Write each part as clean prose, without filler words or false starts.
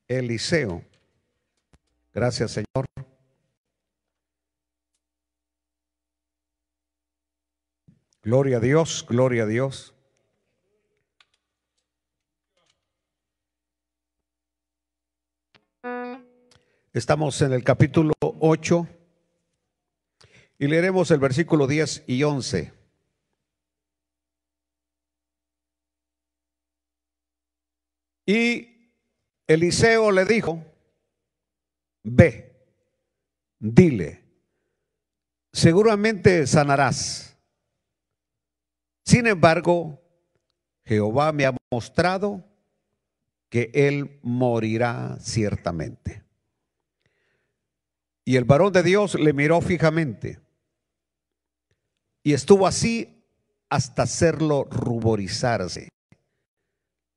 Eliseo. Gracias, Señor. Gloria a Dios, gloria a Dios. Estamos en el capítulo 8 y leeremos el versículo 10 y 11. Y Eliseo le dijo: ve, dile, seguramente sanarás. Sin embargo, Jehová me ha mostrado que él morirá ciertamente. Y el varón de Dios le miró fijamente y estuvo así hasta hacerlo ruborizarse.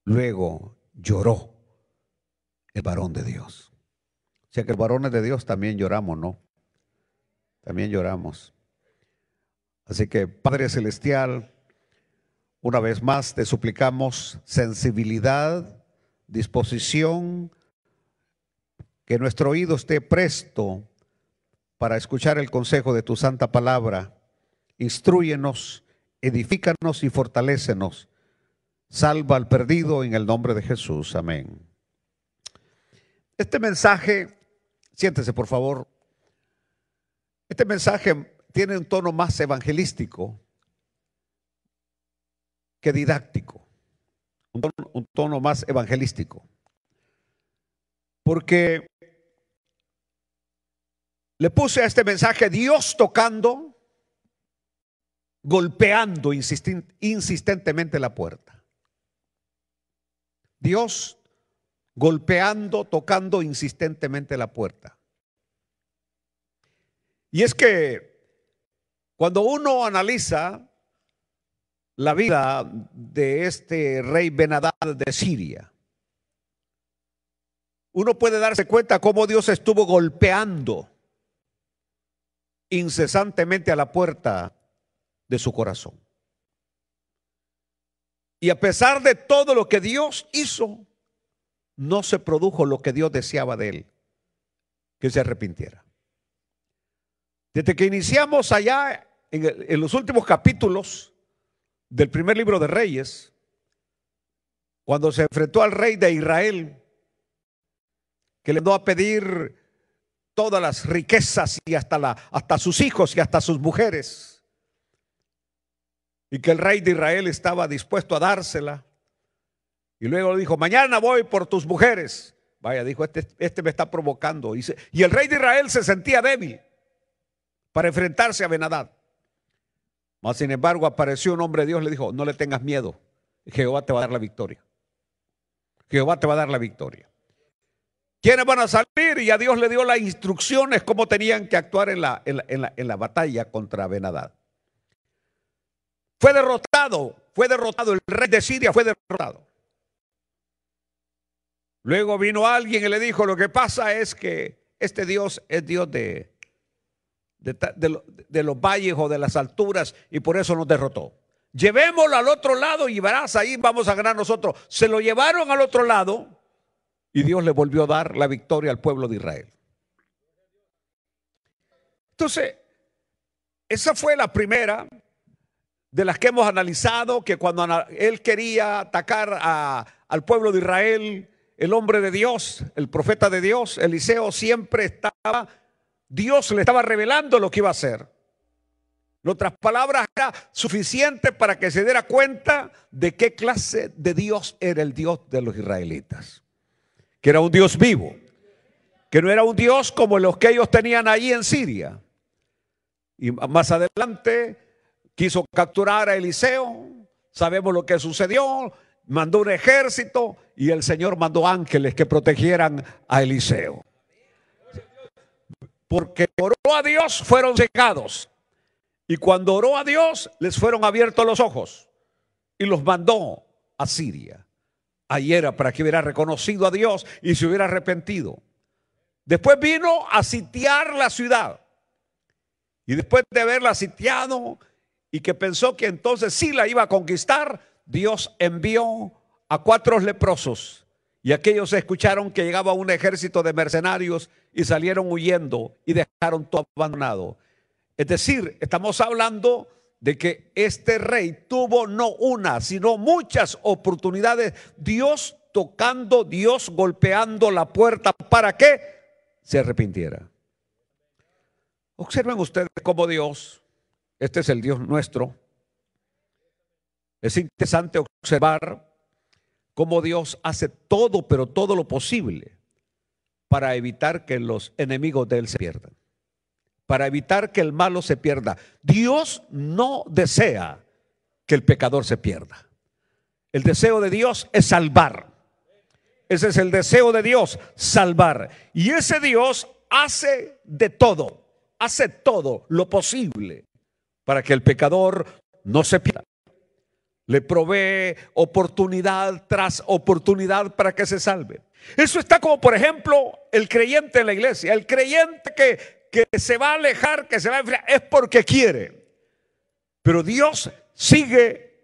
Luego lloró el varón de Dios. O sea que los varones de Dios también lloramos, ¿no? También lloramos. Así que, Padre Celestial, una vez más te suplicamos sensibilidad, disposición, que nuestro oído esté presto para escuchar el consejo de tu santa palabra. Instrúyenos, edifícanos y fortalécenos. Salva al perdido en el nombre de Jesús. Amén. Este mensaje, siéntese por favor. Este mensaje tiene un tono más evangelístico que didáctico. Un tono más evangelístico. Porque le puse a este mensaje Dios tocando, golpeando insistentemente la puerta. Dios golpeando, tocando insistentemente la puerta. Y es que cuando uno analiza la vida de este rey Ben-Hadad de Siria, uno puede darse cuenta cómo Dios estuvo golpeando incesantemente a la puerta de su corazón. Y a pesar de todo lo que Dios hizo, no se produjo lo que Dios deseaba de él, que se arrepintiera. Desde que iniciamos allá en los últimos capítulos del primer libro de Reyes, cuando se enfrentó al rey de Israel, que le mandó a pedir todas las riquezas y hasta sus hijos y hasta sus mujeres, y que el rey de Israel estaba dispuesto a dársela, y luego le dijo: mañana voy por tus mujeres. Vaya, dijo, este me está provocando. Y el rey de Israel se sentía débil para enfrentarse a Ben-Hadad. Mas sin embargo apareció un hombre de Dios, le dijo: no le tengas miedo, Jehová te va a dar la victoria. Jehová te va a dar la victoria. ¿Quiénes van a salir? Y a Dios le dio las instrucciones cómo tenían que actuar en la batalla contra Ben-Hadad. Fue derrotado, el rey de Siria fue derrotado. Luego vino alguien y le dijo: lo que pasa es que este Dios es Dios de los valles o de las alturas, y por eso nos derrotó. Llevémoslo al otro lado y verás, ahí vamos a ganar nosotros. Se lo llevaron al otro lado y Dios le volvió a dar la victoria al pueblo de Israel. Entonces, esa fue la primera de las que hemos analizado, que cuando él quería atacar al pueblo de Israel, el hombre de Dios, el profeta de Dios, Eliseo, siempre estaba, Dios le estaba revelando lo que iba a hacer. En otras palabras, era suficiente para que se diera cuenta de qué clase de Dios era el Dios de los israelitas. Que era un Dios vivo, que no era un Dios como los que ellos tenían allí en Siria. Y más adelante quiso capturar a Eliseo, sabemos lo que sucedió, mandó un ejército y el Señor mandó ángeles que protegieran a Eliseo. Porque oró a Dios, fueron cegados. Y cuando oró a Dios, les fueron abiertos los ojos y los mandó a Siria. Ahí era para que hubiera reconocido a Dios y se hubiera arrepentido. Después vino a sitiar la ciudad. Y después de haberla sitiado y que pensó que entonces sí la iba a conquistar, Dios envió a 4 leprosos Y aquellos escucharon que llegaba un ejército de mercenarios y salieron huyendo y dejaron todo abandonado. Es decir, estamos hablando de que este rey tuvo no una, sino muchas oportunidades. Dios tocando, Dios golpeando la puerta para que se arrepintiera. Observen ustedes cómo Dios, este es el Dios nuestro. Es interesante observar cómo Dios hace todo, pero todo lo posible para evitar que los enemigos de Él se pierdan, para evitar que el malo se pierda. Dios no desea que el pecador se pierda. El deseo de Dios es salvar. Ese es el deseo de Dios, salvar. Y ese Dios hace de todo, hace todo lo posible para que el pecador no se pierda. Le provee oportunidad tras oportunidad para que se salve. Eso está como, por ejemplo, el creyente en la iglesia. El creyente que se va a alejar, que se va a enfriar, es porque quiere. Pero Dios sigue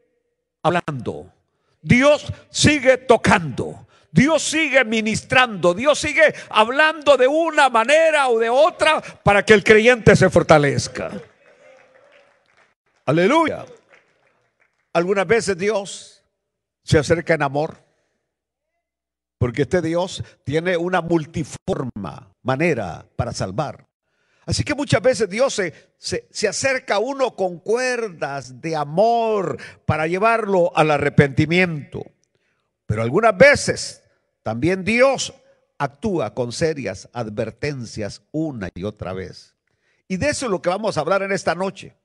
hablando. Dios sigue tocando. Dios sigue ministrando. Dios sigue hablando de una manera o de otra para que el creyente se fortalezca. Aleluya. Algunas veces Dios se acerca en amor, porque este Dios tiene una multiforme manera para salvar. Así que muchas veces Dios se acerca a uno con cuerdas de amor para llevarlo al arrepentimiento. Pero algunas veces también Dios actúa con serias advertencias una y otra vez. Y de eso es lo que vamos a hablar en esta noche.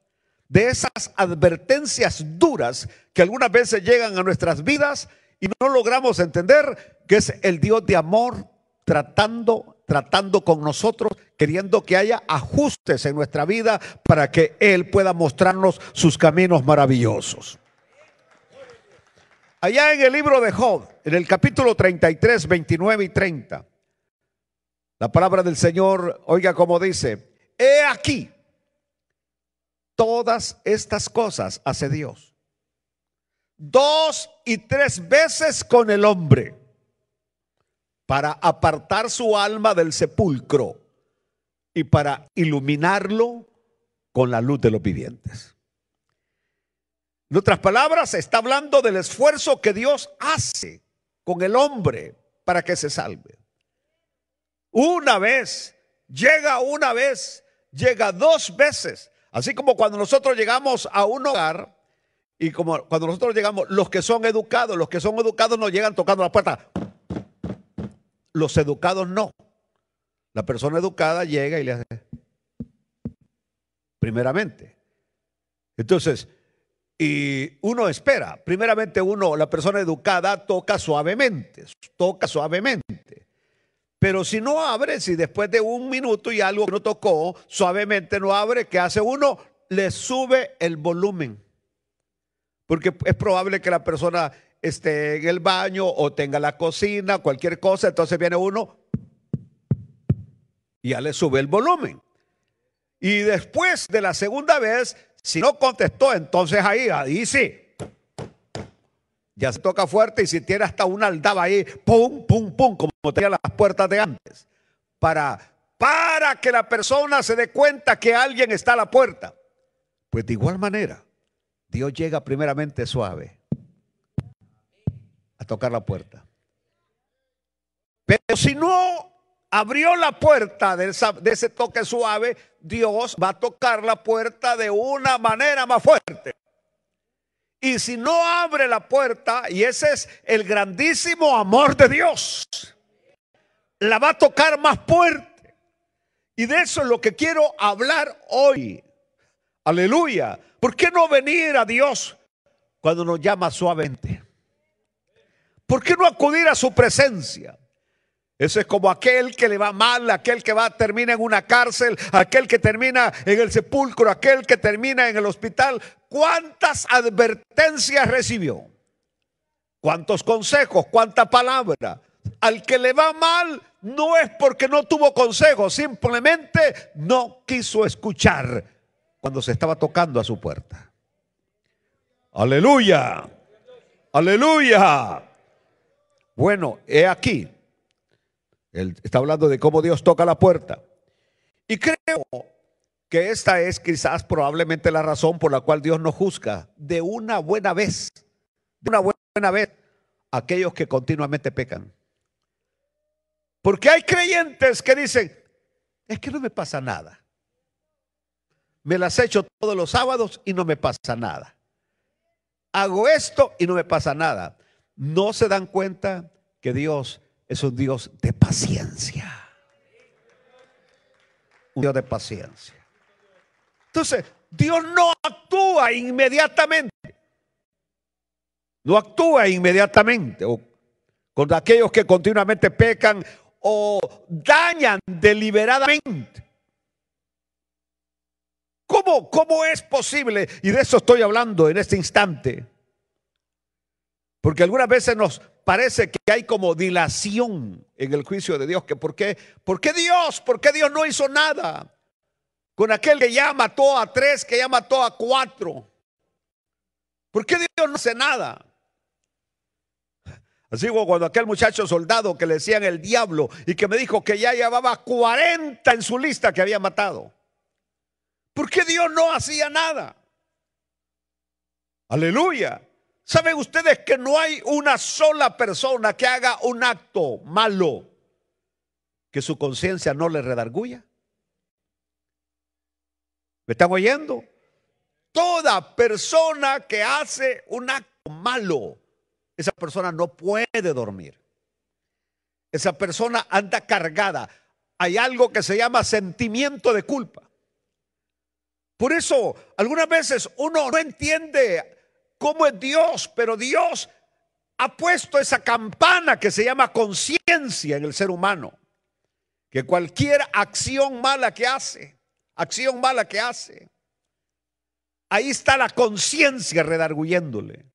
De esas advertencias duras que algunas veces llegan a nuestras vidas y no logramos entender que es el Dios de amor tratando con nosotros, queriendo que haya ajustes en nuestra vida para que Él pueda mostrarnos sus caminos maravillosos. Allá en el libro de Job, en el capítulo 33, 29 y 30, la palabra del Señor, oiga cómo dice: he aquí, todas estas cosas hace Dios 2 y 3 veces con el hombre, para apartar su alma del sepulcro y para iluminarlo con la luz de los vivientes. En otras palabras, está hablando del esfuerzo que Dios hace con el hombre para que se salve. Una vez, llega 2 veces. Así como cuando nosotros llegamos a un hogar y como cuando nosotros llegamos, los que son educados no llegan tocando la puerta. Los educados no. La persona educada llega y le hace primeramente. Entonces, y uno espera. Primeramente la persona educada toca suavemente. Pero si no abre, si después de 1 minuto y algo que no tocó, suavemente no abre, ¿qué hace uno? Le sube el volumen. Porque es probable que la persona esté en el baño o tenga la cocina, cualquier cosa, entonces viene uno y ya le sube el volumen. Y después de la segunda vez, si no contestó, entonces ahí sí. Ya se toca fuerte y si tiene hasta una aldaba ahí, pum, pum, pum, como tenía las puertas de antes, para que la persona se dé cuenta que alguien está a la puerta. Pues de igual manera, Dios llega primeramente suave a tocar la puerta. Pero si no abrió la puerta de ese toque suave, Dios va a tocar la puerta de una manera más fuerte. Y si no abre la puerta, y ese es el grandísimo amor de Dios, la va a tocar más fuerte. Y de eso es lo que quiero hablar hoy. Aleluya. ¿Por qué no venir a Dios cuando nos llama suavemente? ¿Por qué no acudir a su presencia? Eso es como aquel que le va mal, aquel que termina en una cárcel, aquel que termina en el sepulcro, aquel que termina en el hospital. ¿Cuántas advertencias recibió? ¿Cuántos consejos? ¿Cuánta palabra? Al que le va mal no es porque no tuvo consejos, simplemente no quiso escuchar cuando se estaba tocando a su puerta. Aleluya, aleluya. Bueno, he aquí. Él está hablando de cómo Dios toca la puerta. Y creo que esta es quizás probablemente la razón por la cual Dios nos juzga de una buena vez. De una buena vez a aquellos que continuamente pecan. Porque hay creyentes que dicen, es que no me pasa nada. Me las echo todos los sábados y no me pasa nada. Hago esto y no me pasa nada. No se dan cuenta que Dios es un Dios de paciencia. Un Dios de paciencia. Entonces, Dios no actúa inmediatamente. No actúa inmediatamente con aquellos que continuamente pecan o dañan deliberadamente. ¿Cómo es posible? Y de eso estoy hablando en este instante. Porque algunas veces nos parece que hay como dilación en el juicio de Dios. Que ¿por qué Dios? ¿Por qué Dios no hizo nada con aquel que ya mató a 3, que ya mató a 4? ¿Por qué Dios no hace nada? Así como cuando aquel muchacho soldado que le decían el diablo y que me dijo que ya llevaba 40 en su lista que había matado. ¿Por qué Dios no hacía nada? Aleluya. ¿Saben ustedes que no hay una sola persona que haga un acto malo que su conciencia no le redarguya? ¿Me están oyendo? Toda persona que hace un acto malo, esa persona no puede dormir. Esa persona anda cargada. Hay algo que se llama sentimiento de culpa. Por eso, algunas veces uno no entiende cómo es Dios, pero Dios ha puesto esa campana que se llama conciencia en el ser humano. Que cualquier acción mala que hace, ahí está la conciencia redarguyéndole.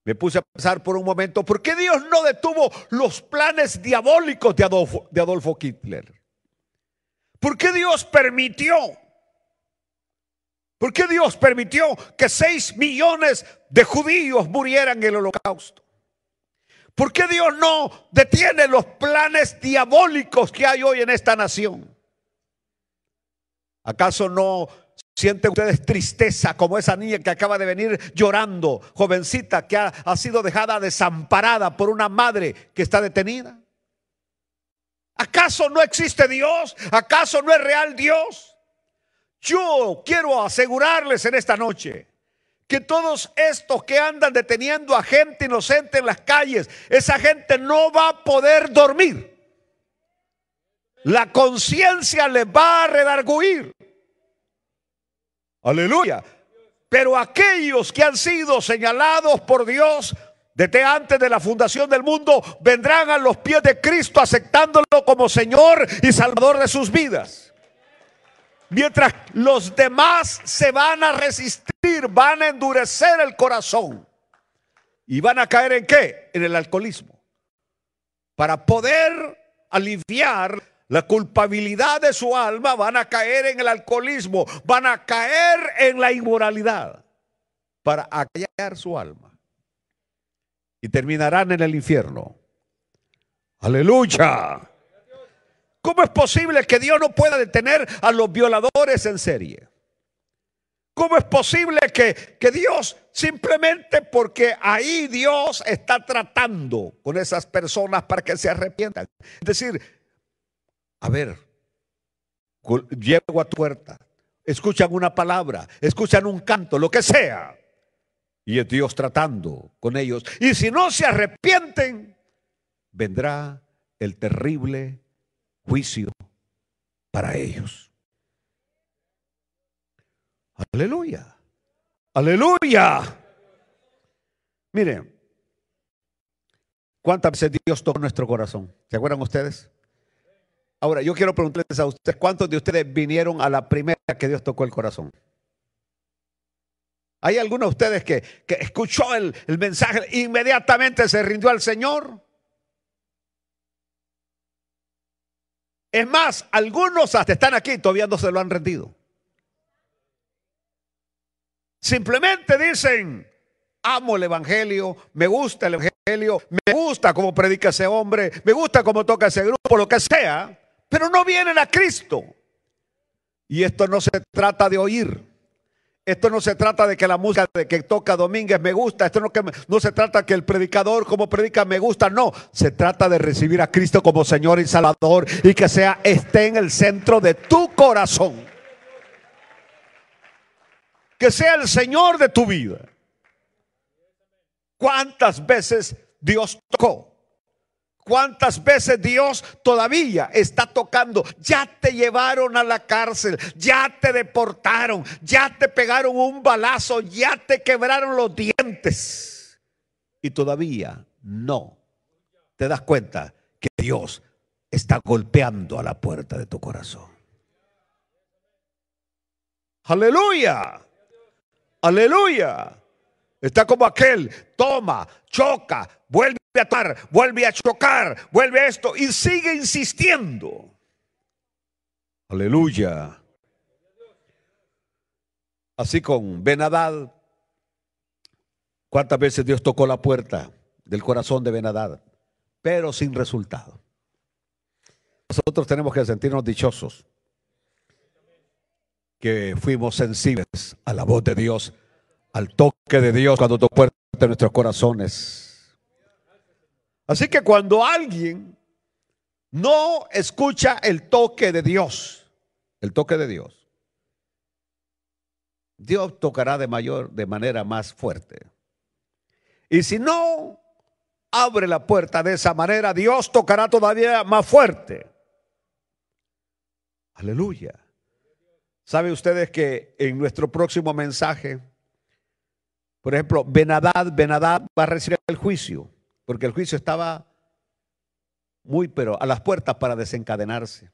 Me puse a pensar por un momento, ¿por qué Dios no detuvo los planes diabólicos de Adolfo Hitler? ¿Por qué Dios permitió? ¿Por qué Dios permitió que 6 millones de judíos murieran en el holocausto? ¿Por qué Dios no detiene los planes diabólicos que hay hoy en esta nación? ¿Acaso no sienten ustedes tristeza como esa niña que acaba de venir llorando, jovencita que ha sido dejada desamparada por una madre que está detenida? ¿Acaso no existe Dios? ¿Acaso no es real Dios? Yo quiero asegurarles en esta noche que todos estos que andan deteniendo a gente inocente en las calles, esa gente no va a poder dormir. La conciencia les va a redarguir. Aleluya. Pero aquellos que han sido señalados por Dios desde antes de la fundación del mundo vendrán a los pies de Cristo aceptándolo como Señor y Salvador de sus vidas. Mientras los demás se van a resistir, van a endurecer el corazón. ¿Y van a caer en qué? En el alcoholismo. Para poder aliviar la culpabilidad de su alma, van a caer en el alcoholismo, van a caer en la inmoralidad para acallar su alma. Y terminarán en el infierno. Aleluya. ¿Cómo es posible que Dios no pueda detener a los violadores en serie? ¿Cómo es posible que Dios simplemente porque ahí Dios está tratando con esas personas para que se arrepientan? Es decir, a ver, llego a tu puerta, escuchan una palabra, escuchan un canto, lo que sea, y es Dios tratando con ellos. Y si no se arrepienten, vendrá el terrible juicio para ellos. Aleluya. Aleluya. Miren, ¿cuántas veces Dios tocó nuestro corazón? ¿Se acuerdan ustedes? Ahora, yo quiero preguntarles a ustedes, ¿cuántos de ustedes vinieron a la primera que Dios tocó el corazón? ¿Hay alguno de ustedes que escuchó el mensaje e inmediatamente se rindió al Señor? Es más, algunos hasta están aquí y todavía no se lo han rendido. Simplemente dicen, amo el evangelio, me gusta el evangelio, evangelio, me gusta cómo predica ese hombre, me gusta cómo toca ese grupo, lo que sea, pero no vienen a Cristo. Y esto no se trata de oír. Esto no se trata de que la música de que toca Domínguez me gusta. Esto no se trata que el predicador como predica me gusta. No, se trata de recibir a Cristo como Señor y Salvador y que esté en el centro de tu corazón. Que sea el Señor de tu vida. ¿Cuántas veces Dios tocó? ¿Cuántas veces Dios todavía está tocando? Ya te llevaron a la cárcel, ya te deportaron, ya te pegaron un balazo, ya te quebraron los dientes. Y todavía no te das cuenta que Dios está golpeando a la puerta de tu corazón. Aleluya, aleluya. Está como aquel, toma, choca, vuelve a atar, vuelve a chocar, vuelve a esto y sigue insistiendo. Aleluya. Así con Ben-Hadad, ¿cuántas veces Dios tocó la puerta del corazón de Ben-Hadad? Pero sin resultado. Nosotros tenemos que sentirnos dichosos que fuimos sensibles a la voz de Dios, al toque de Dios cuando tocó puerta de nuestros corazones. Así que cuando alguien no escucha el toque de Dios, Dios tocará de manera más fuerte. Y si no abre la puerta de esa manera, Dios tocará todavía más fuerte. Aleluya. ¿Saben ustedes que en nuestro próximo mensaje, por ejemplo, Ben-Hadad va a recibir el juicio, porque el juicio estaba pero a las puertas para desencadenarse.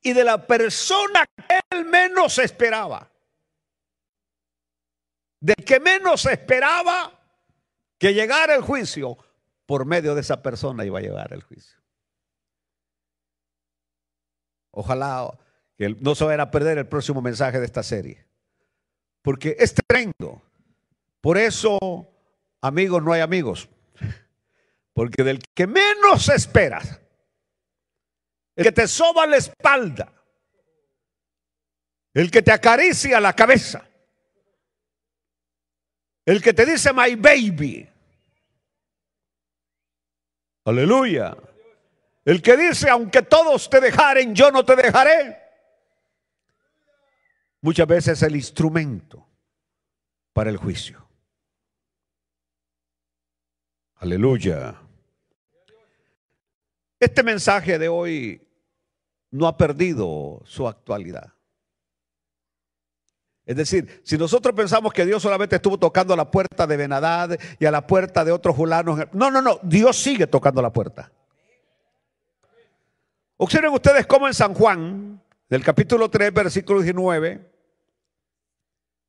Y de la persona que él menos esperaba, del que menos esperaba que llegara el juicio, por medio de esa persona iba a llegar el juicio. Ojalá que no se vayan a perder el próximo mensaje de esta serie, porque es tremendo. Por eso, amigos, no hay amigos. Porque del que menos esperas, el que te soba la espalda, el que te acaricia la cabeza, el que te dice my baby, aleluya, el que dice aunque todos te dejaren, yo no te dejaré, muchas veces es el instrumento para el juicio. Aleluya. Este mensaje de hoy no ha perdido su actualidad. Es decir, si nosotros pensamos que Dios solamente estuvo tocando a la puerta de Ben-Hadad y a la puerta de otros fulanos, no, Dios sigue tocando la puerta. Observen ustedes cómo en San Juan, del capítulo 3, versículo 19,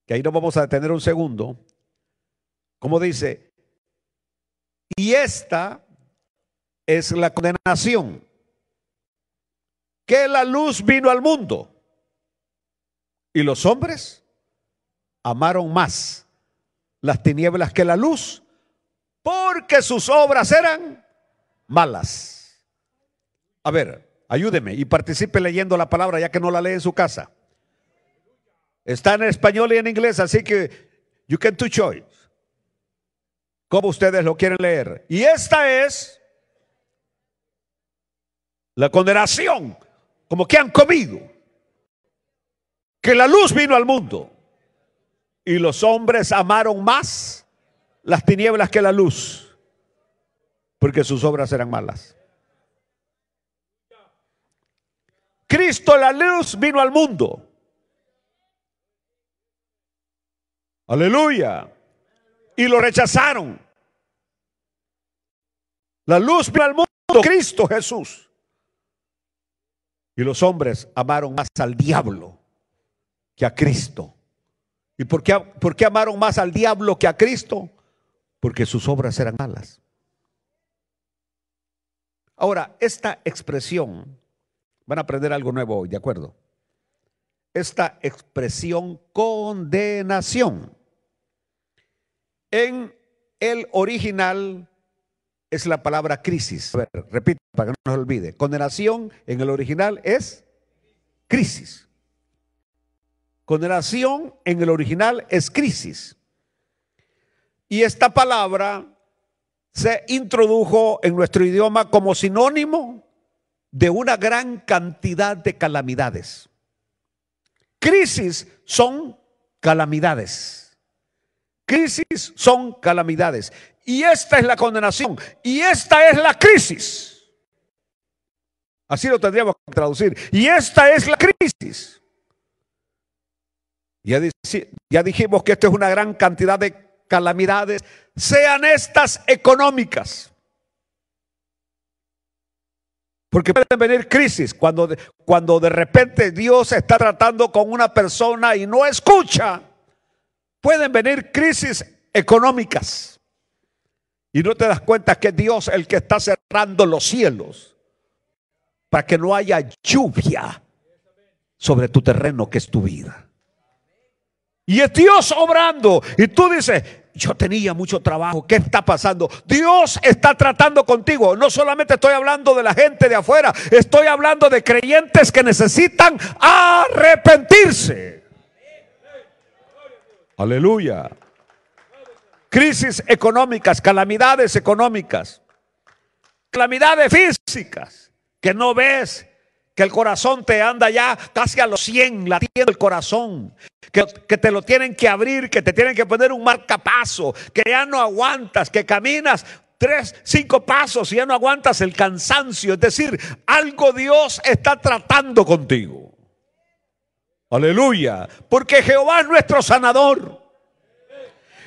que ahí nos vamos a detener un segundo, como dice: y esta es la condenación, que la luz vino al mundo y los hombres amaron más las tinieblas que la luz, porque sus obras eran malas. A ver, ayúdeme y participe leyendo la palabra, ya que no la lee en su casa. Está en español y en inglés, así que you can to choice. ¿Cómo ustedes lo quieren leer? Y esta es la condenación, como que han comido, que la luz vino al mundo y los hombres amaron más las tinieblas que la luz, porque sus obras eran malas. Cristo, la luz, vino al mundo. Aleluya. Y lo rechazaron. La luz vino al mundo, Cristo Jesús. Y los hombres amaron más al diablo que a Cristo. ¿Y por qué amaron más al diablo que a Cristo? Porque sus obras eran malas. Ahora, esta expresión, van a aprender algo nuevo hoy, ¿de acuerdo? Esta expresión condenación, en el original es la palabra crisis. A ver, repito para que no se olvide. Condenación en el original es crisis. Condenación en el original es crisis. Y esta palabra se introdujo en nuestro idioma como sinónimo de una gran cantidad de calamidades. Crisis son calamidades. Crisis son calamidades. Y esta es la condenación. Y esta es la crisis. Así lo tendríamos que traducir. Y esta es la crisis. Ya dijimos que esto es una gran cantidad de calamidades, sean estas económicas. Porque pueden venir crisis cuando de repente Dios está tratando con una persona y no escucha. Pueden venir crisis económicas. Y no te das cuenta que es Dios el que está cerrando los cielos para que no haya lluvia sobre tu terreno que es tu vida. Y es Dios obrando. Y tú dices, yo tenía mucho trabajo, ¿qué está pasando? Dios está tratando contigo. No solamente estoy hablando de la gente de afuera, estoy hablando de creyentes que necesitan arrepentirse. Aleluya. Crisis económicas, calamidades económicas, calamidades físicas que no ves, que el corazón te anda ya casi a los 100 latiendo el corazón, que te lo tienen que abrir, que te tienen que poner un marcapaso, que ya no aguantas, que caminas 3, 5 pasos y ya no aguantas el cansancio. Es decir, algo Dios está tratando contigo. Aleluya, porque Jehová es nuestro sanador.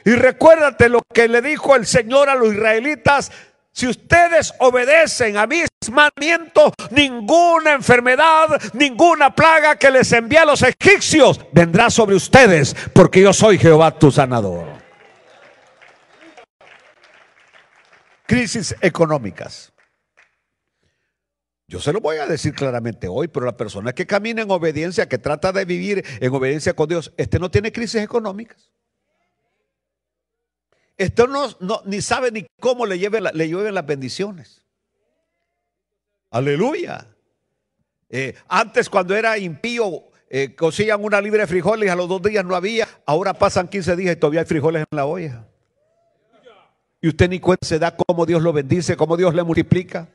Y recuérdate lo que le dijo el Señor a los israelitas: si ustedes obedecen a mis mandamientos, ninguna enfermedad, ninguna plaga que les envíe a los egipcios vendrá sobre ustedes, porque yo soy Jehová tu sanador. Crisis económicas. Yo se lo voy a decir claramente hoy, pero la persona que camina en obediencia, que trata de vivir en obediencia con Dios, no tiene crisis económicas. Ni sabe ni cómo le llueven las bendiciones. Aleluya. Antes, cuando era impío, cocían una libra de frijoles y a los 2 días no había. Ahora pasan 15 días y todavía hay frijoles en la olla. Y usted ni cuenta se da cómo Dios lo bendice, cómo Dios le multiplica.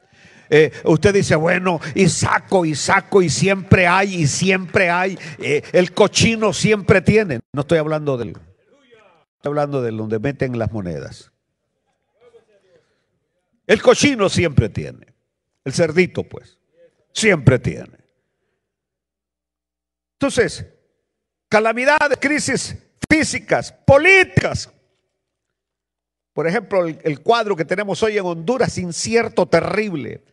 Usted dice, bueno, y saco y siempre hay, el cochino siempre tiene. No estoy hablando del... Estoy hablando de donde meten las monedas. El cochino siempre tiene. El cerdito, pues, siempre tiene. Entonces, calamidades, crisis físicas, políticas. Por ejemplo, el cuadro que tenemos hoy en Honduras, incierto, terrible.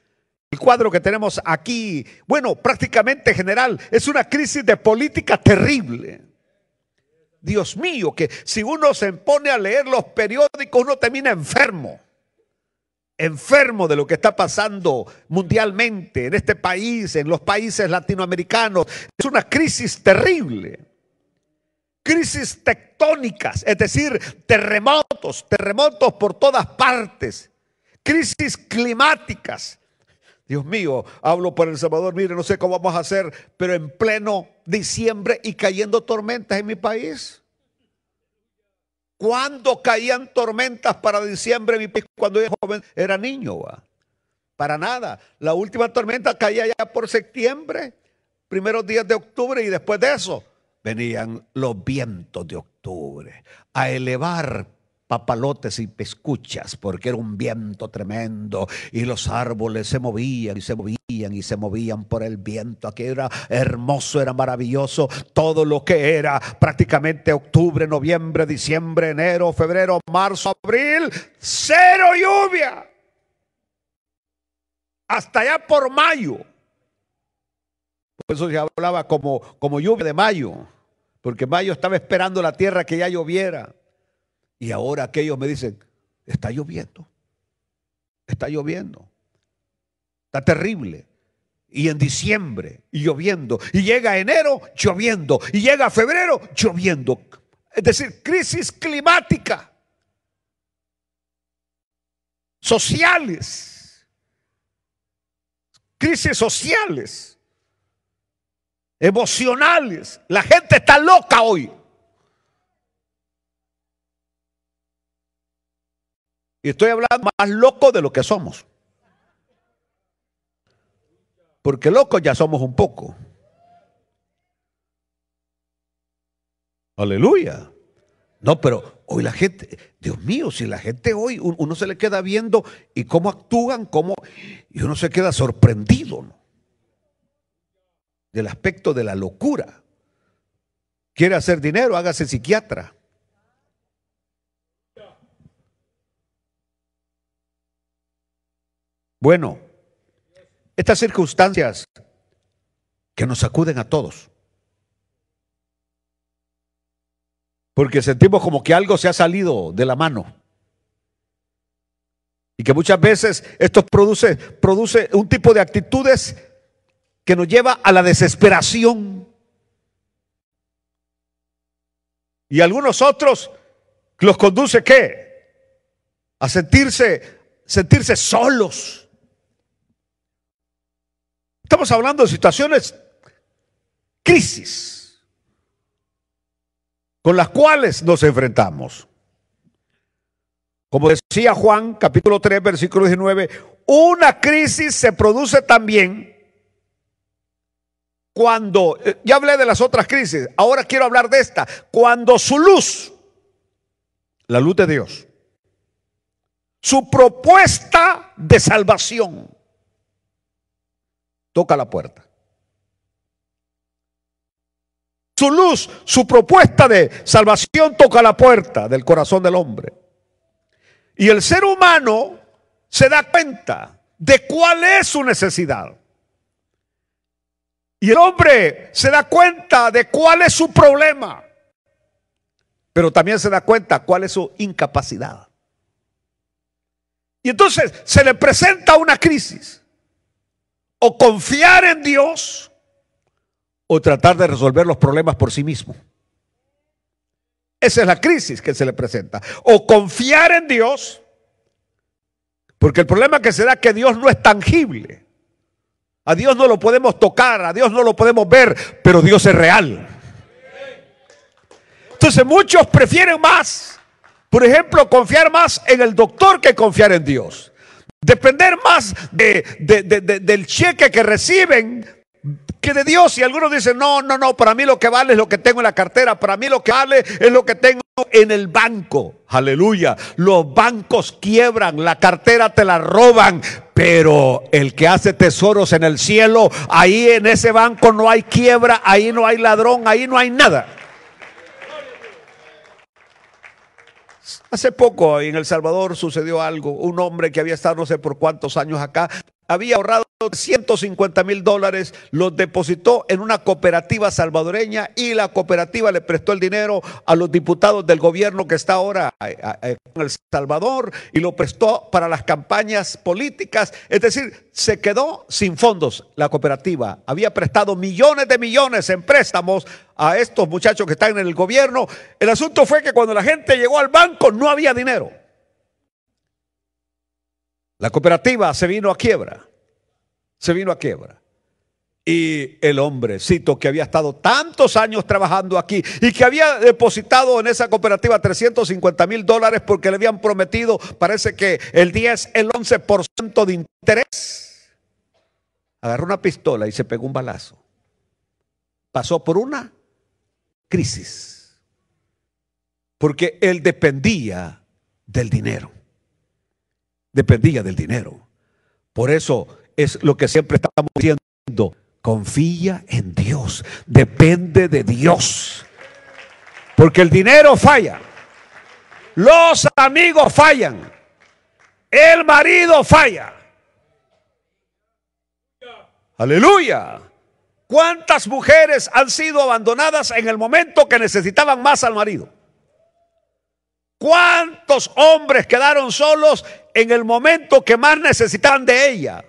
El cuadro que tenemos aquí, bueno, prácticamente general, es una crisis de política terrible. Dios mío, que si uno se pone a leer los periódicos, uno termina enfermo de lo que está pasando mundialmente en este país, en los países latinoamericanos. Es una crisis terrible. Crisis tectónicas, es decir, terremotos por todas partes. Crisis climáticas. Dios mío, hablo por El Salvador, mire, no sé cómo vamos a hacer, pero en pleno diciembre y cayendo tormentas en mi país. ¿Cuándo caían tormentas para diciembre en mi país cuando yo era joven? Era niño, ¿va? Para nada. La última tormenta caía ya por septiembre, primeros días de octubre, y después de eso venían los vientos de octubre a elevar papalotes y pescuchas, porque era un viento tremendo y los árboles se movían y se movían y se movían por el viento. Aquí era hermoso, era maravilloso. Todo lo que era prácticamente octubre, noviembre, diciembre, enero, febrero, marzo, abril, cero lluvia. Hasta allá por mayo. Por eso se hablaba como lluvia de mayo, porque mayo estaba esperando la tierra que ya lloviera. Y ahora aquellos me dicen, está lloviendo, está terrible. Y en diciembre, y lloviendo, y llega enero, lloviendo, y llega febrero, lloviendo. Es decir, crisis climática. sociales, crisis sociales, emocionales. La gente está loca hoy. Y estoy hablando más loco de lo que somos. Porque locos ya somos un poco. Aleluya. No, pero hoy la gente, Dios mío, si la gente hoy, uno se le queda viendo y cómo actúan, y uno se queda sorprendido, ¿no? Del aspecto de la locura. Quiere hacer dinero, hágase psiquiatra. Bueno, estas circunstancias que nos sacuden a todos, porque sentimos como que algo se ha salido de la mano y que muchas veces esto produce un tipo de actitudes que nos lleva a la desesperación, y algunos otros los conduce ¿qué? A sentirse solos. Estamos hablando de situaciones, crisis, con las cuales nos enfrentamos. Como decía Juan, capítulo 3, versículo 19, una crisis se produce también cuando, ya hablé de las otras crisis, ahora quiero hablar de esta, cuando su luz, la luz de Dios, su propuesta de salvación, toca la puerta. Su luz, su propuesta de salvación toca la puerta del corazón del hombre. Y el ser humano se da cuenta de cuál es su necesidad. Y el hombre se da cuenta de cuál es su problema. Pero también se da cuenta cuál es su incapacidad. Y entonces se le presenta una crisis. O confiar en Dios o tratar de resolver los problemas por sí mismo. Esa es la crisis que se le presenta. O confiar en Dios, porque el problema que se da es que Dios no es tangible. A Dios no lo podemos tocar, a Dios no lo podemos ver, pero Dios es real. Entonces muchos prefieren más, por ejemplo, confiar más en el doctor que confiar en Dios. Depender más del cheque que reciben que de Dios. Y algunos dicen, no, para mí lo que vale es lo que tengo en la cartera, para mí lo que vale es lo que tengo en el banco. Aleluya. Los bancos quiebran, la cartera te la roban, pero el que hace tesoros en el cielo, ahí en ese banco no hay quiebra, ahí no hay ladrón, ahí no hay nada. Hace poco en El Salvador sucedió algo. Un hombre que había estado no sé por cuántos años acá, había ahorrado $150,000, los depositó en una cooperativa salvadoreña y la cooperativa le prestó el dinero a los diputados del gobierno que está ahora en El Salvador y lo prestó para las campañas políticas. Es decir, se quedó sin fondos la cooperativa. Había prestado millones de millones en préstamos a estos muchachos que están en el gobierno. El asunto fue que cuando la gente llegó al banco no había dinero. La cooperativa se vino a quiebra. Y el hombrecito que había estado tantos años trabajando aquí y que había depositado en esa cooperativa $350,000 porque le habían prometido, parece que el 11% de interés, agarró una pistola y se pegó un balazo. Pasó por una crisis porque él dependía del dinero. Por eso es lo que siempre estamos diciendo: confía en Dios, depende de Dios, porque el dinero falla, los amigos fallan, el marido falla. Aleluya. ¿Cuántas mujeres han sido abandonadas en el momento que necesitaban más al marido? ¿Cuántos hombres quedaron solos en el momento que más necesitaban de ella?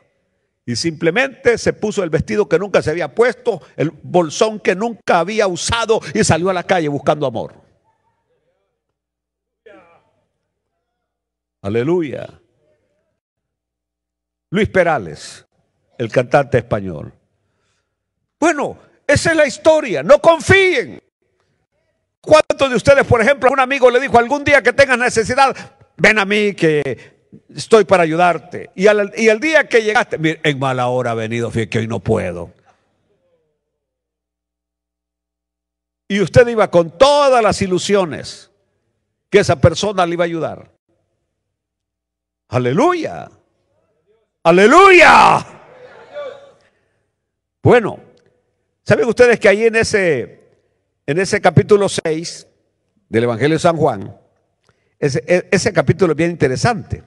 Y simplemente se puso el vestido que nunca se había puesto, el bolsón que nunca había usado y salió a la calle buscando amor. Aleluya. Luis Perales, el cantante español. Bueno, esa es la historia. No confíen. ¿Cuántos de ustedes, por ejemplo, un amigo le dijo algún día que tengas necesidad, ven a mí que estoy para ayudarte? Y el día que llegaste, mire, en mala hora ha venido, fíjate que hoy no puedo. Y usted iba con todas las ilusiones que esa persona le iba a ayudar. Aleluya. Aleluya. Bueno, ¿saben ustedes que ahí en ese capítulo 6 del Evangelio de San Juan, ese capítulo es bien interesante?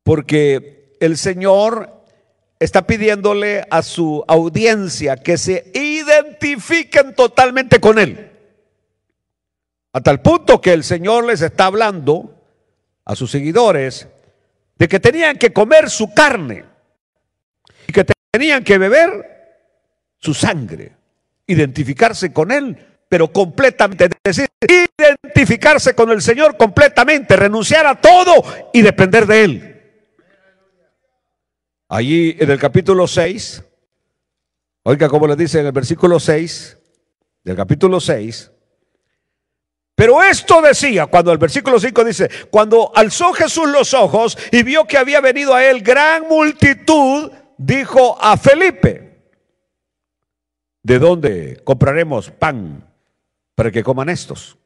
Porque el Señor está pidiéndole a su audiencia que se identifiquen totalmente con Él. A tal punto que el Señor les está hablando a sus seguidores de que tenían que comer su carne y que tenían que beber su sangre, identificarse con Él, pero completamente, es decir, identificarse con el Señor completamente, renunciar a todo y depender de Él. Allí en el capítulo 6, oiga cómo les dice en el versículo 6 del capítulo 6, pero esto decía, cuando el versículo 5 dice, cuando alzó Jesús los ojos y vio que había venido a él gran multitud, dijo a Felipe, ¿de dónde compraremos pan para que coman estos?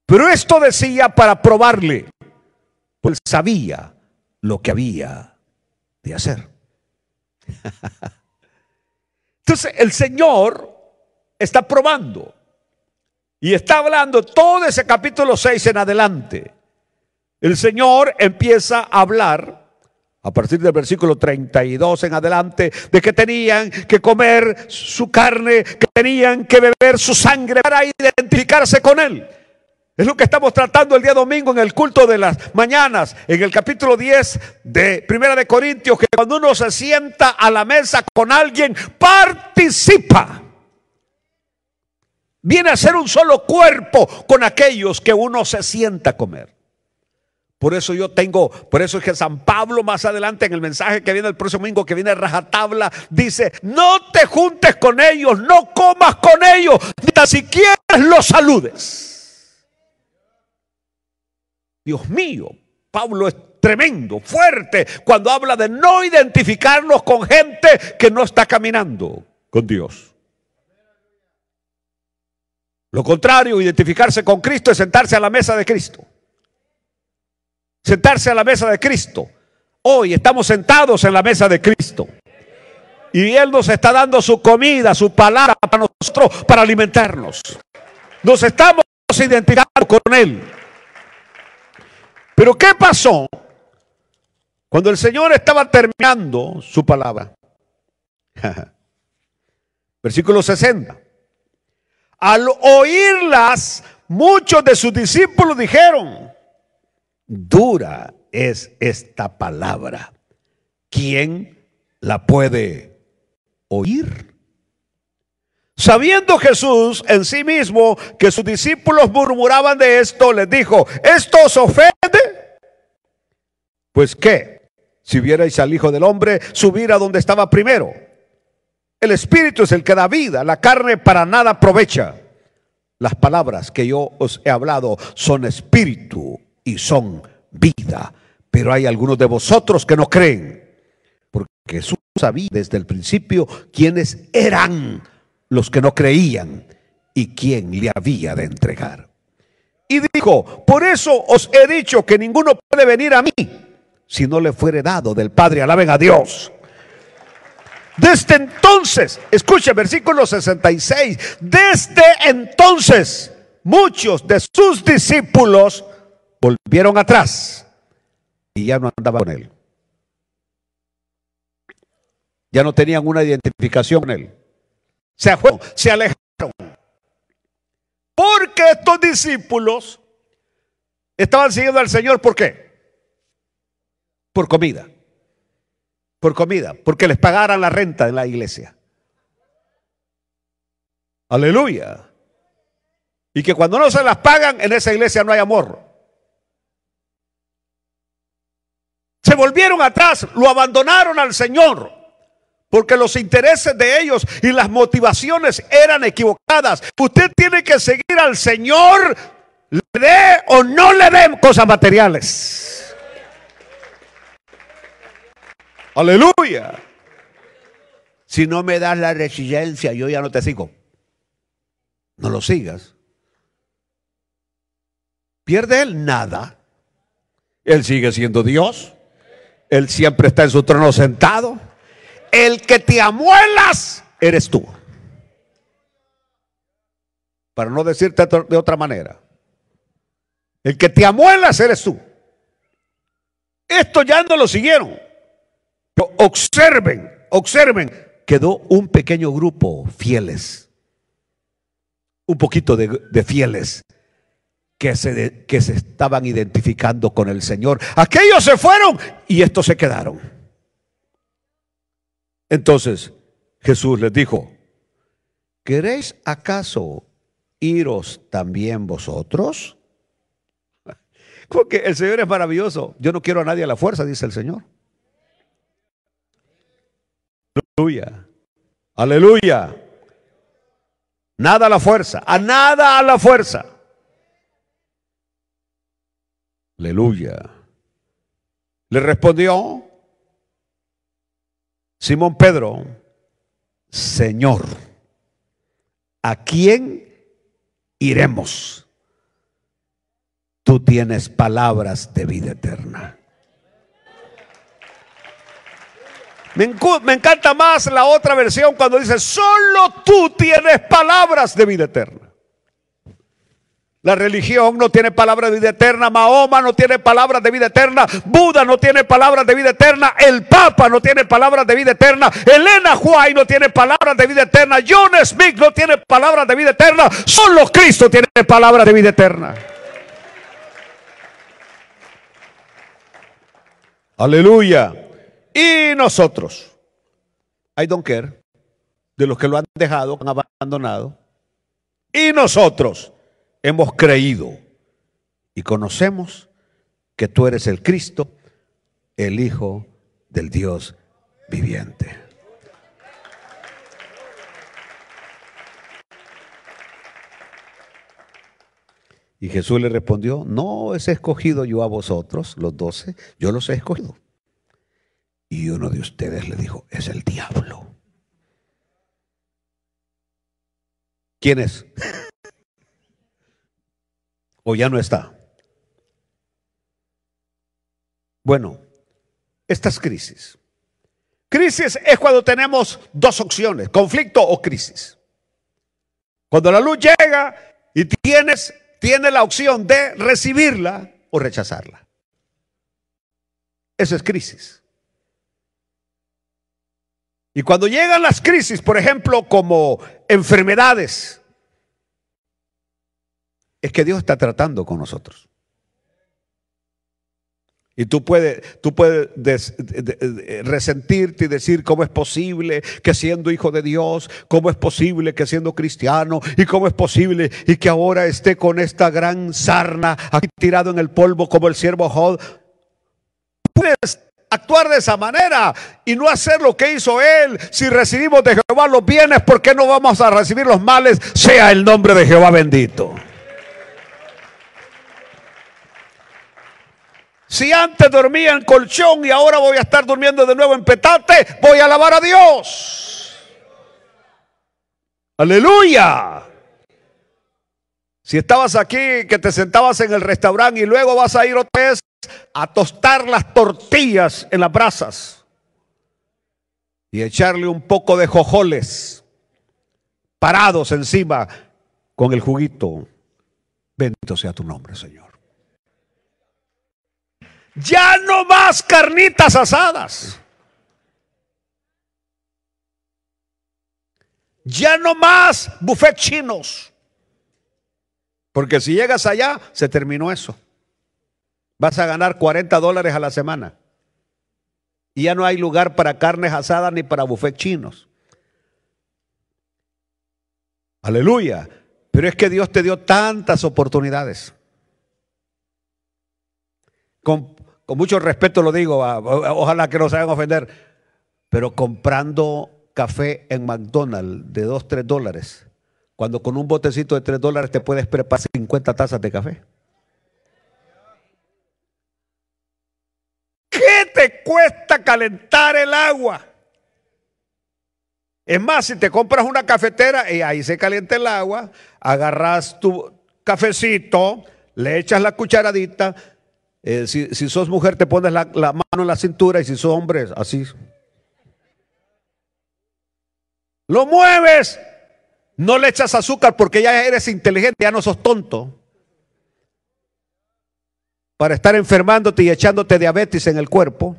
Pero esto decía para probarle, pues sabía lo que había de hacer. Entonces el Señor está probando y está hablando todo ese capítulo 6 en adelante. El Señor empieza a hablar a partir del versículo 32 en adelante de que tenían que comer su carne, que tenían que beber su sangre para identificarse con Él. Es lo que estamos tratando el día domingo en el culto de las mañanas, en el capítulo 10 de Primera de Corintios, que cuando uno se sienta a la mesa con alguien, participa. Viene a ser un solo cuerpo con aquellos que uno se sienta a comer. Por eso es que San Pablo más adelante en el mensaje que viene el próximo domingo, que viene rajatabla, dice, no te juntes con ellos, no comas con ellos, ni tan siquiera los saludes. Dios mío, Pablo es tremendo, fuerte, cuando habla de no identificarnos con gente que no está caminando con Dios. Lo contrario, identificarse con Cristo es sentarse a la mesa de Cristo. Sentarse a la mesa de Cristo. Hoy estamos sentados en la mesa de Cristo. Y Él nos está dando su comida, su palabra para nosotros, para alimentarnos. Nos estamos identificando con Él. Pero ¿qué pasó cuando el Señor estaba terminando su palabra? Versículo 60. Al oírlas, muchos de sus discípulos dijeron, dura es esta palabra, ¿quién la puede oír? Sabiendo Jesús en sí mismo que sus discípulos murmuraban de esto, les dijo, ¿esto os ofende? Pues qué, si vierais al Hijo del Hombre subir a donde estaba primero. El Espíritu es el que da vida, la carne para nada aprovecha. Las palabras que yo os he hablado son espíritu y son vida. Pero hay algunos de vosotros que no creen, porque Jesús sabía desde el principio quiénes eran los que no creían y quién le había de entregar. Y dijo, por eso os he dicho que ninguno puede venir a mí si no le fuere dado del Padre. Alaben a Dios. Desde entonces, escuche versículo 66, desde entonces muchos de sus discípulos volvieron atrás y ya no andaban con Él. Ya no tenían una identificación con Él. Se fueron, se alejaron. Porque estos discípulos estaban siguiendo al Señor, ¿por qué? Por comida. Por comida, porque les pagaran la renta en la iglesia. Aleluya. Y que cuando no se las pagan, en esa iglesia no hay amor. se volvieron atrás, lo abandonaron al Señor, porque los intereses de ellos y las motivaciones eran equivocadas. Usted tiene que seguir al Señor, le dé o no le dé cosas materiales. Aleluya. Si no me das la resiliencia, yo ya no te sigo. No lo sigas. ¿Pierde él? Nada. Él sigue siendo Dios. Él siempre está en su trono sentado. El que te amuelas eres tú. Para no decirte de otra manera. El que te amuelas eres tú. Esto ya no lo siguieron. Pero observen. Quedó un pequeño grupo fieles. Un poquito de fieles. Que se estaban identificando con el Señor. Aquellos se fueron y estos se quedaron. Entonces Jesús les dijo: ¿queréis acaso iros también vosotros? Porque el Señor es maravilloso. Yo no quiero a nadie a la fuerza, dice el Señor. Aleluya. Aleluya. Nada a la fuerza. A nada a la fuerza. Aleluya. Le respondió Simón Pedro: Señor, ¿a quién iremos? Tú tienes palabras de vida eterna. Me encanta más la otra versión cuando dice: solo tú tienes palabras de vida eterna. La religión no tiene palabras de vida eterna. Mahoma no tiene palabras de vida eterna. Buda no tiene palabras de vida eterna. El Papa no tiene palabras de vida eterna. Elena White no tiene palabras de vida eterna. John Smith no tiene palabras de vida eterna. Solo Cristo tiene palabras de vida eterna. Aleluya. Y nosotros, I don't care, de los que lo han dejado, han abandonado. Y nosotros hemos creído y conocemos que tú eres el Cristo, el Hijo del Dios viviente. Y Jesús le respondió: no os he escogido yo a vosotros, los 12, yo los he escogido. Y uno de ustedes le dijo: es el diablo. ¿Quién es? ¿O ya no está? Bueno, estas crisis. Crisis es cuando tenemos dos opciones: conflicto o crisis. Cuando la luz llega y tienes la opción de recibirla o rechazarla. Eso es crisis. Y cuando llegan las crisis, por ejemplo, como enfermedades, es que Dios está tratando con nosotros. Y tú puedes resentirte y decir: ¿cómo es posible que siendo hijo de Dios, cómo es posible que siendo cristiano, y cómo es posible y que ahora esté con esta gran sarna aquí tirado en el polvo como el siervo Job? Puedes actuar de esa manera y no hacer lo que hizo él. Si recibimos de Jehová los bienes, ¿por qué no vamos a recibir los males? Sea el nombre de Jehová bendito. Si antes dormía en colchón y ahora voy a estar durmiendo de nuevo en petate, voy a alabar a Dios. Aleluya. Si estabas aquí, que te sentabas en el restaurante y luego vas a ir otra vez a tostar las tortillas en las brasas y echarle un poco de jojoles parados encima con el juguito. Bendito sea tu nombre, Señor. Ya no más carnitas asadas. Ya no más buffet chinos. Porque si llegas allá, se terminó eso. Vas a ganar $40 a la semana. Y ya no hay lugar para carnes asadas ni para buffet chinos. Aleluya. Pero es que Dios te dio tantas oportunidades. con mucho respeto lo digo, ojalá que no se hagan ofender, pero comprando café en McDonald's de 2, $3, cuando con un botecito de $3 te puedes preparar 50 tazas de café. ¿Qué te cuesta calentar el agua? Es más, si te compras una cafetera y ahí se calienta el agua, agarras tu cafecito, le echas la cucharadita. Si sos mujer, te pones la mano en la cintura, y si sos hombre, así. Lo mueves. No le echas azúcar porque ya eres inteligente, ya no sos tonto para estar enfermándote y echándote diabetes en el cuerpo.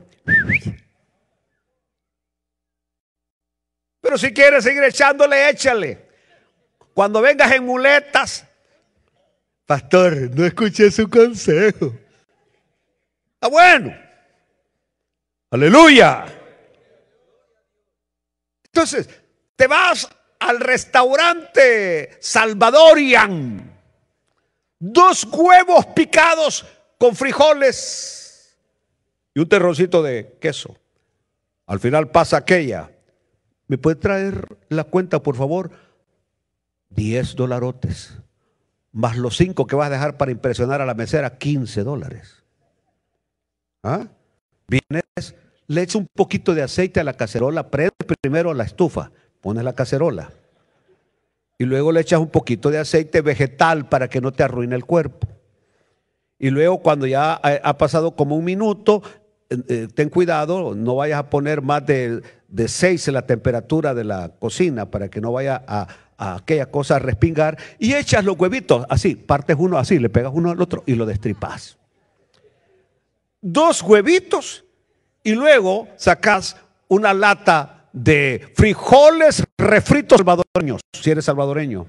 Pero si quieres seguir echándole, échale. Cuando vengas en muletas, pastor, no escuché su consejo. Ah, bueno. Aleluya. Entonces, te vas al restaurante Salvadorian. 2 huevos picados con frijoles y un terroncito de queso. Al final pasa aquella. ¿Me puede traer la cuenta, por favor? $10. Más los 5 que vas a dejar para impresionar a la mesera, $15. ¿Ah? Vienes, le echas un poquito de aceite a la cacerola, prende primero la estufa, pones la cacerola y luego le echas un poquito de aceite vegetal para que no te arruine el cuerpo. Y luego cuando ya ha pasado como 1 minuto, ten cuidado, no vayas a poner más de 6 en la temperatura de la cocina para que no vaya a aquella cosa a respingar, y echas los huevitos así, partes uno así, le pegas uno al otro y lo destripas. 2 huevitos y luego sacas una lata de frijoles refritos salvadoreños, si eres salvadoreño.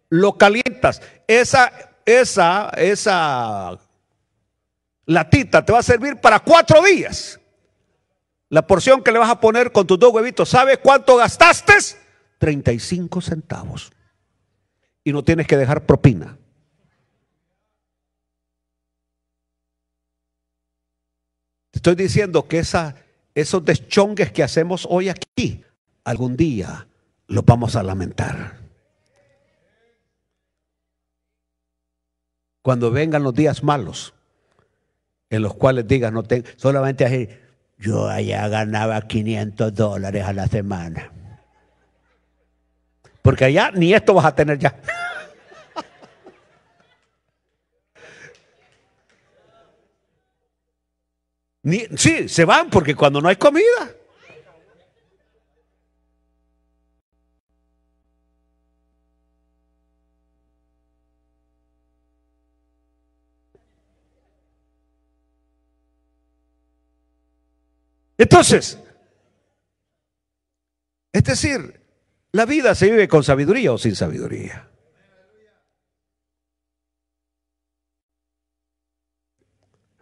Lo calientas. Esa latita te va a servir para 4 días. La porción que le vas a poner con tus 2 huevitos, ¿sabe cuánto gastaste? 35 centavos. Y no tienes que dejar propina. Te estoy diciendo que esos deschongues que hacemos hoy aquí, algún día los vamos a lamentar. Cuando vengan los días malos, en los cuales digas, no tengo, solamente así, yo allá ganaba $500 a la semana. Porque allá ni esto vas a tener ya. Sí, se van porque cuando no hay comida. Entonces, es decir, la vida se vive con sabiduría o sin sabiduría.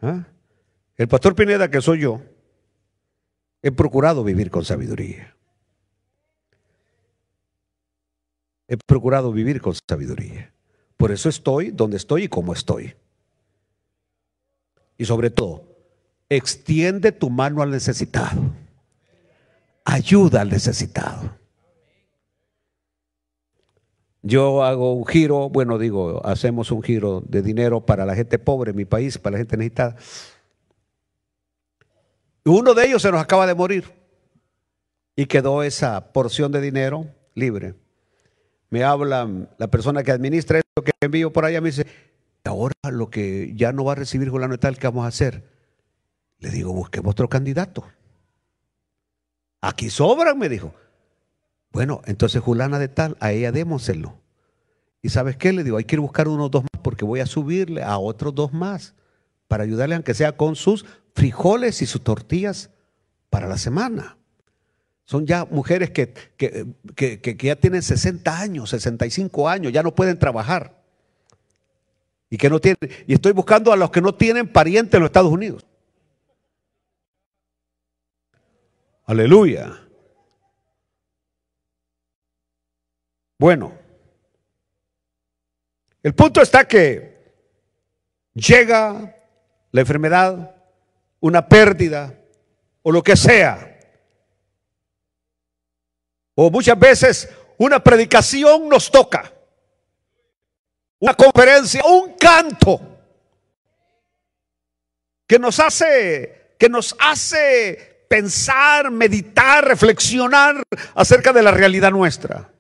¿Ah? El pastor Pineda, que soy yo, he procurado vivir con sabiduría. He procurado vivir con sabiduría. Por eso estoy donde estoy y como estoy. Y sobre todo, extiende tu mano al necesitado. Ayuda al necesitado. Yo hago un giro, bueno, digo, hacemos un giro de dinero para la gente pobre en mi país, para la gente necesitada. Uno de ellos se nos acaba de morir y quedó esa porción de dinero libre. Me habla la persona que administra esto, que envío por allá, me dice, ahora lo que ya no va a recibir fulano y tal, ¿qué vamos a hacer? Le digo, busquemos otro candidato. Aquí sobran, me dijo. Bueno, entonces fulana de tal, a ella démoselo. ¿Y sabes qué? Le digo, hay que ir a buscar unos 2 más porque voy a subirle a otros 2 más para ayudarle aunque sea con sus frijoles y sus tortillas para la semana. Son ya mujeres que ya tienen 60 años, 65 años, ya no pueden trabajar. Y que no tienen, y estoy buscando a los que no tienen parientes en los Estados Unidos. Aleluya. Bueno, el punto está que llega la enfermedad, una pérdida o lo que sea. O muchas veces una predicación nos toca, una conferencia, un canto que nos hace pensar, meditar, reflexionar acerca de la realidad nuestra.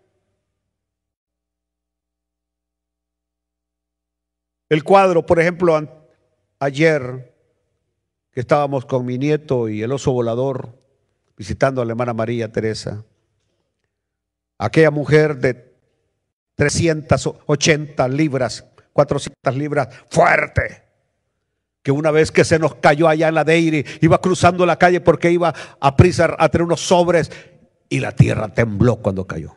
El cuadro, por ejemplo, ayer que estábamos con mi nieto y el oso volador visitando a la hermana María Teresa, aquella mujer de 380 libras, 400 libras, fuerte, que una vez que se nos cayó allá en la Dairy, iba cruzando la calle porque iba a prisa a traer unos sobres y la tierra tembló cuando cayó.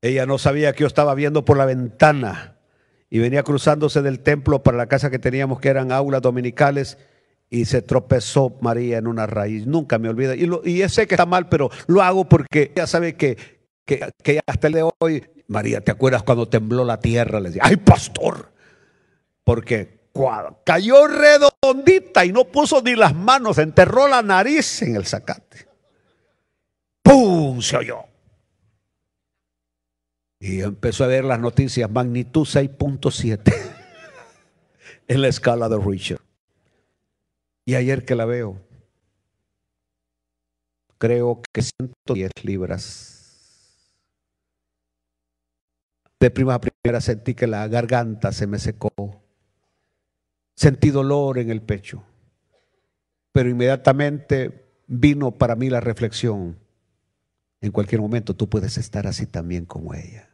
Ella no sabía que yo estaba viendo por la ventana y venía cruzándose del templo para la casa que teníamos, que eran aulas dominicales, y se tropezó María en una raíz. Nunca me olvida. Y sé que está mal, pero lo hago porque ella sabe que hasta el de hoy, María, ¿te acuerdas cuando tembló la tierra? Le decía, ¡ay, pastor! Porque cayó redondita y no puso ni las manos, enterró la nariz en el zacate. ¡Pum! Se oyó. Y empezó a ver las noticias, magnitud 6.7 en la escala de Richter. Y ayer que la veo, creo que 110 libras. De primera a primera sentí que la garganta se me secó. Sentí dolor en el pecho. Pero inmediatamente vino para mí la reflexión. En cualquier momento tú puedes estar así también como ella.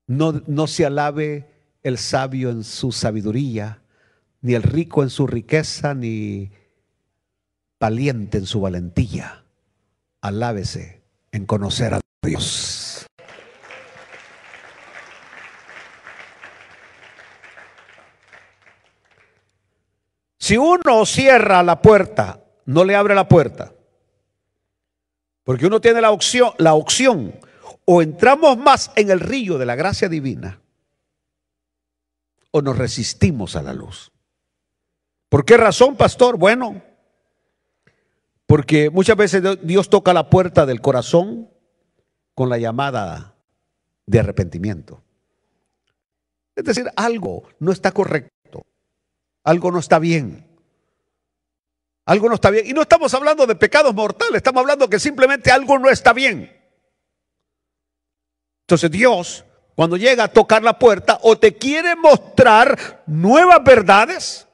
No se alabe el sabio en su sabiduría, ni el rico en su riqueza, ni valiente en su valentía. Alábese en conocer a Dios. Si uno cierra la puerta, no le abre la puerta, porque uno tiene la opción, o entramos más en el río de la gracia divina, o nos resistimos a la luz. ¿Por qué razón, pastor? Bueno, porque muchas veces Dios toca la puerta del corazón con la llamada de arrepentimiento. Es decir, algo no está correcto, algo no está bien. Algo no está bien. Y no estamos hablando de pecados mortales, estamos hablando que simplemente algo no está bien. Entonces Dios, cuando llega a tocar la puerta, o te quiere mostrar nuevas verdades,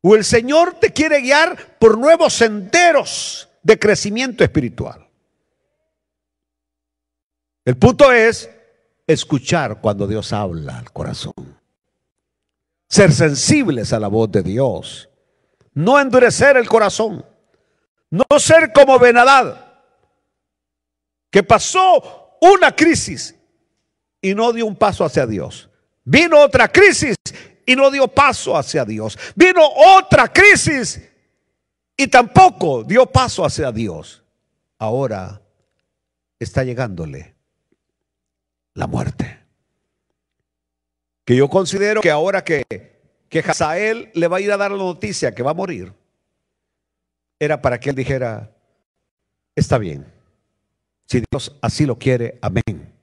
o el Señor te quiere guiar por nuevos senderos de crecimiento espiritual. El punto es escuchar cuando Dios habla al corazón. Ser sensibles a la voz de Dios. No endurecer el corazón. No ser como Ben-Hadad, que pasó una crisis y no dio un paso hacia Dios. Vino otra crisis y no dio paso hacia Dios. Vino otra crisis y tampoco dio paso hacia Dios. Ahora está llegándole la muerte. Que yo considero que ahora que Hazael le va a ir a dar la noticia que va a morir, era para que él dijera, está bien, si Dios así lo quiere, amén.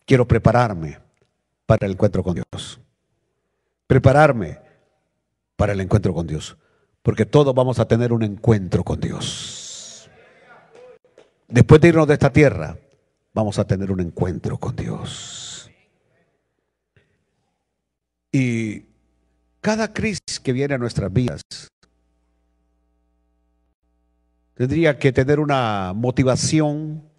Quiero prepararme para el encuentro con Dios. Prepararme para el encuentro con Dios. Porque todos vamos a tener un encuentro con Dios. Después de irnos de esta tierra, vamos a tener un encuentro con Dios. Y cada crisis que viene a nuestras vidas tendría que tener una motivación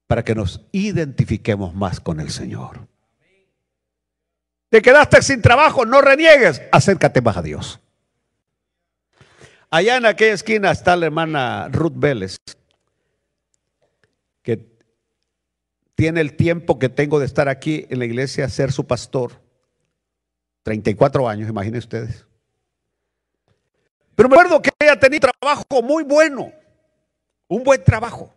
para que nos identifiquemos más con el Señor. Te quedaste sin trabajo, no reniegues, acércate más a Dios. Allá en aquella esquina está la hermana Ruth Vélez, que tiene el tiempo que tengo de estar aquí en la iglesia, ser su pastor. 34 años, imaginen ustedes. Pero me acuerdo que ella tenía un trabajo muy bueno, un buen trabajo.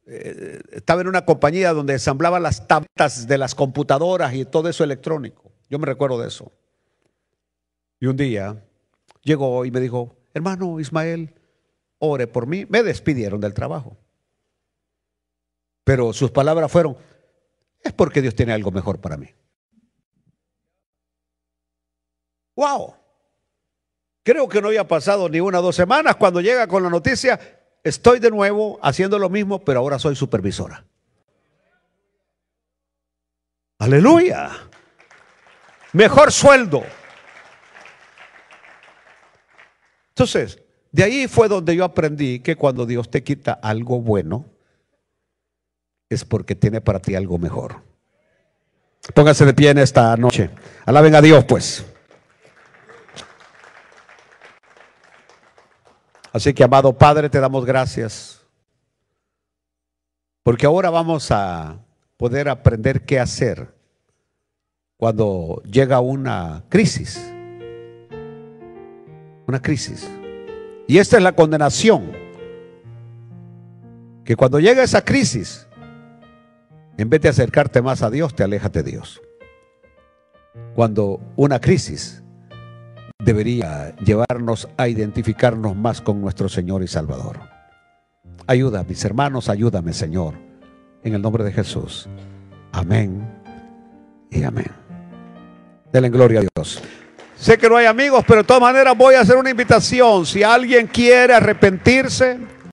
estaba en una compañía donde ensamblaban las tabletas de las computadoras y todo eso electrónico. Yo me recuerdo de eso. Y un día llegó y me dijo, hermano Ismael, ore por mí. Me despidieron del trabajo. Pero sus palabras fueron, es porque Dios tiene algo mejor para mí. ¡Wow! Creo que no había pasado ni 1 o 2 semanas cuando llega con la noticia, estoy de nuevo haciendo lo mismo, pero ahora soy supervisora. ¡Aleluya! Mejor sueldo. Entonces, de ahí fue donde yo aprendí que cuando Dios te quita algo bueno, es porque tiene para ti algo mejor. Póngase de pie en esta noche. Alaben a Dios, pues. Así que, amado Padre, te damos gracias. Porque ahora vamos a poder aprender qué hacer cuando llega una crisis. Una crisis. Y esta es la condenación. Que cuando llega esa crisis, en vez de acercarte más a Dios, te alejas de Dios. Cuando una crisis debería llevarnos a identificarnos más con nuestro Señor y Salvador. Ayuda, mis hermanos, ayúdame, Señor, en el nombre de Jesús. Amén y amén. Denle gloria a Dios. Sé que no hay amigos, pero de todas maneras voy a hacer una invitación. Si alguien quiere arrepentirse,